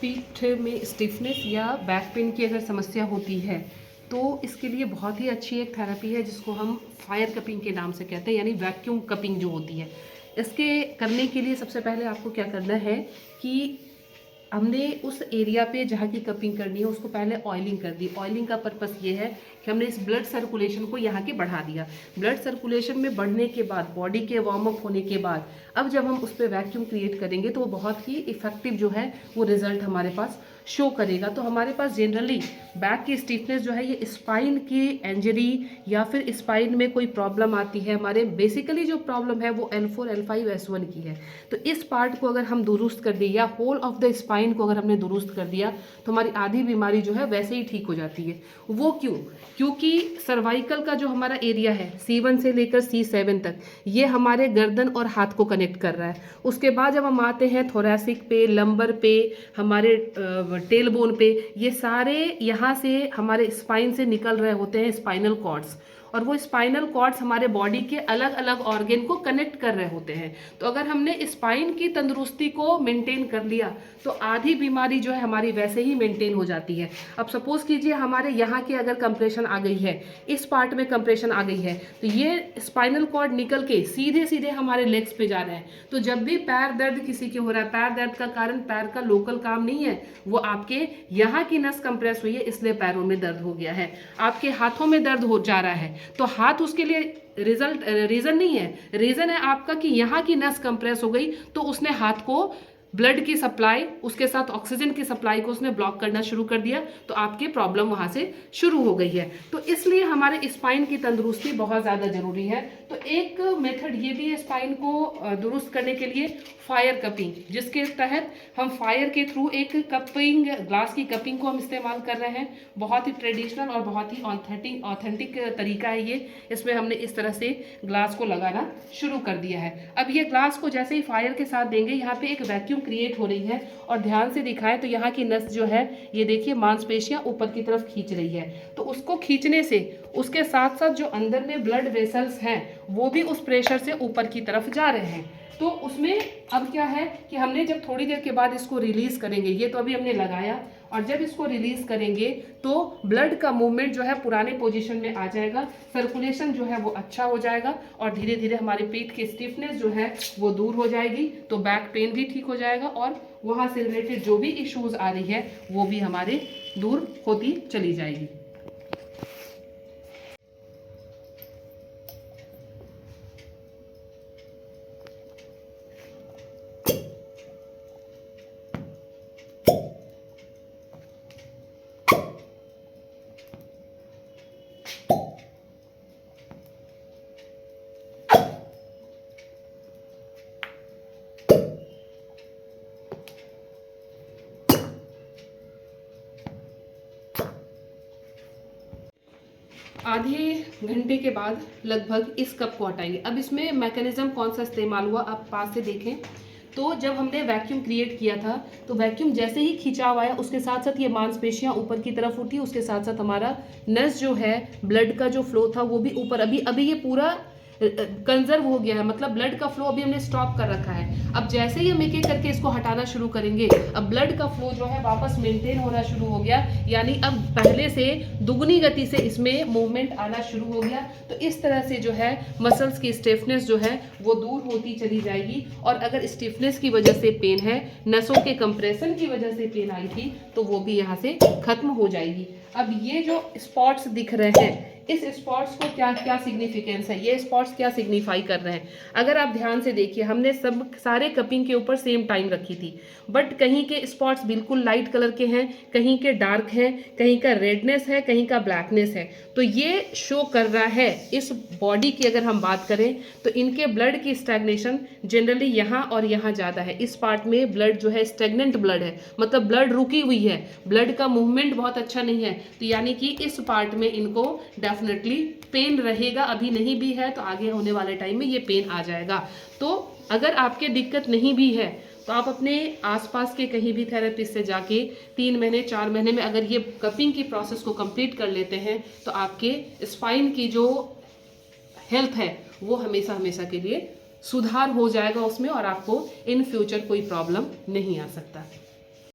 पीठ में स्टिफनेस या बैक पेन की अगर समस्या होती है तो इसके लिए बहुत ही अच्छी एक थेरेपी है जिसको हम फायर कपिंग के नाम से कहते हैं, यानी वैक्यूम कपिंग जो होती है। इसके करने के लिए सबसे पहले आपको क्या करना है कि हमने उस एरिया पे जहाँ की कपिंग करनी है उसको पहले ऑयलिंग कर दी। ऑयलिंग का पर्पस ये है कि हमने इस ब्लड सर्कुलेशन को यहाँ के बढ़ा दिया। ब्लड सर्कुलेशन में बढ़ने के बाद, बॉडी के वार्म अप होने के बाद, अब जब हम उस पर वैक्यूम क्रिएट करेंगे तो वो बहुत ही इफेक्टिव जो है वो रिजल्ट हमारे पास शो करेगा। तो हमारे पास जनरली बैक की स्टिफनेस जो है ये स्पाइन की इंजरी या फिर स्पाइन में कोई प्रॉब्लम आती है। हमारे बेसिकली जो प्रॉब्लम है वो L4, L5, S1 की है। तो इस पार्ट को अगर हम दुरुस्त कर दें या होल ऑफ द स्पाइन को अगर हमने दुरुस्त कर दिया तो हमारी आधी बीमारी जो है वैसे ही ठीक हो जाती है। वो क्यों? क्योंकि सर्वाइकल का जो हमारा एरिया है C1 से लेकर C7 तक, ये हमारे गर्दन और हाथ को कनेक्ट कर रहा है। उसके बाद जब हम आते हैं थोरैसिक पे, लंबर पे, हमारे टेल बोन पे, ये सारे यहाँ से हमारे स्पाइन से निकल रहे होते हैं स्पाइनल कॉर्ड्स, और वो स्पाइनल कॉर्ड्स हमारे बॉडी के अलग अलग ऑर्गन को कनेक्ट कर रहे होते हैं। तो अगर हमने स्पाइन की तंदुरुस्ती को मेंटेन कर लिया तो आधी बीमारी जो है हमारी वैसे ही मेंटेन हो जाती है। अब सपोज कीजिए हमारे यहाँ के अगर कंप्रेशन आ गई है, इस पार्ट में कंप्रेशन आ गई है, तो ये स्पाइनल कॉर्ड निकल के सीधे सीधे हमारे लेग्स पे जा रहे हैं। तो जब भी पैर दर्द किसी के हो रहा है, पैर दर्द का कारण पैर का लोकल काम नहीं है, वो आपके यहाँ की नस कंप्रेस हुई है इसलिए पैरों में दर्द हो गया है। आपके हाथों में दर्द हो जा रहा है तो हाथ उसके लिए रीजन नहीं है, रीजन है आपका कि यहाँ की नस कंप्रेस हो गई तो उसने हाथ को ब्लड की सप्लाई, उसके साथ ऑक्सीजन की सप्लाई को उसने ब्लॉक करना शुरू कर दिया, तो आपके प्रॉब्लम वहां से शुरू हो गई है। तो इसलिए हमारे स्पाइन की तंदुरुस्ती बहुत ज़्यादा जरूरी है। तो एक मेथड ये भी है स्पाइन को दुरुस्त करने के लिए, फायर कपिंग, जिसके तहत हम फायर के थ्रू एक कपिंग, ग्लास की कपिंग को हम इस्तेमाल कर रहे हैं। बहुत ही ट्रेडिशनल और बहुत ही ऑथेंटिक तरीका है ये। इसमें हमने इस तरह से ग्लास को लगाना शुरू कर दिया है। अब ये ग्लास को जैसे ही फायर के साथ देंगे, यहाँ पे एक वैक्यूम क्रिएट हो रही है, और ध्यान से दिखाएं तो यहाँ की नस जो है ये देखिए मांसपेशियां ऊपर की तरफ खींच रही है। तो उसको खींचने से उसके साथ साथ जो अंदर में ब्लड वेसल्स हैं वो भी उस प्रेशर से ऊपर की तरफ जा रहे हैं। तो उसमें अब क्या है कि हमने जब थोड़ी देर के बाद इसको रिलीज करेंगे, ये तो अभी हमने लगाया, और जब इसको रिलीज करेंगे तो ब्लड का मूवमेंट जो है पुराने पोजीशन में आ जाएगा, सर्कुलेशन जो है वो अच्छा हो जाएगा, और धीरे धीरे हमारे पीठ की स्टिफनेस जो है वो दूर हो जाएगी। तो बैक पेन भी ठीक हो जाएगा और वहाँ से रिलेटेड जो भी इश्यूज आ रही है वो भी हमारे दूर होती चली जाएगी। आधे घंटे के बाद लगभग इस कप को हटाएंगे। अब इसमें मैकेनिज्म कौन सा इस्तेमाल हुआ आप पास से देखें तो जब हमने वैक्यूम क्रिएट किया था तो वैक्यूम जैसे ही खिंचाव आया उसके साथ साथ ये मांसपेशियां ऊपर की तरफ उठी, उसके साथ साथ हमारा नस जो है, ब्लड का जो फ्लो था वो भी ऊपर, अभी ये पूरा कंजर्व हो गया है, मतलब ब्लड का फ्लो अभी हमने स्टॉप कर रखा है। अब जैसे ही हम एक एक करके इसको हटाना शुरू करेंगे, अब ब्लड का फ्लो जो है वापस मेंटेन होना शुरू हो गया, यानी अब पहले से दुगनी गति से इसमें मूवमेंट आना शुरू हो गया। तो इस तरह से जो है मसल्स की स्टिफनेस जो है वो दूर होती चली जाएगी। और अगर स्टिफनेस की वजह से पेन है, नसों के कंप्रेशन की वजह से पेन आई थी, तो वो भी यहाँ से खत्म हो जाएगी। अब ये जो स्पॉट्स दिख रहे हैं, इस स्पॉट्स को क्या क्या सिग्निफिकेंस है, ये स्पॉट्स क्या सिग्निफाई कर रहे हैं? अगर आप ध्यान से देखिए, हमने सब सारे कपिंग के ऊपर सेम टाइम रखी थी, बट कहीं के स्पॉट्स बिल्कुल लाइट कलर के हैं, कहीं के डार्क हैं, कहीं का रेडनेस है, कहीं का ब्लैकनेस है। तो ये शो कर रहा है इस बॉडी की अगर हम बात करें तो इनके ब्लड की स्टैग्नेशन जनरली यहाँ और यहाँ ज़्यादा है। इस पार्ट में ब्लड जो है स्टैग्नेंट ब्लड है, मतलब ब्लड रुकी हुई है, ब्लड का मूवमेंट बहुत अच्छा नहीं है। तो यानी कि इस पार्ट में इनको डेफिनेटली पेन रहेगा, अभी नहीं भी है तो आगे होने वाले टाइम में ये पेन आ जाएगा। तो अगर आपके दिक्कत नहीं भी है तो आप अपने आसपास के कहीं भी थेरेपिस्ट से जाके 3 महीने 4 महीने में अगर ये कपिंग की प्रोसेस को कंप्लीट कर लेते हैं तो आपके स्पाइन की जो हेल्थ है वो हमेशा हमेशा के लिए सुधार हो जाएगा उसमें, और आपको इन फ्यूचर कोई प्रॉब्लम नहीं आ सकता।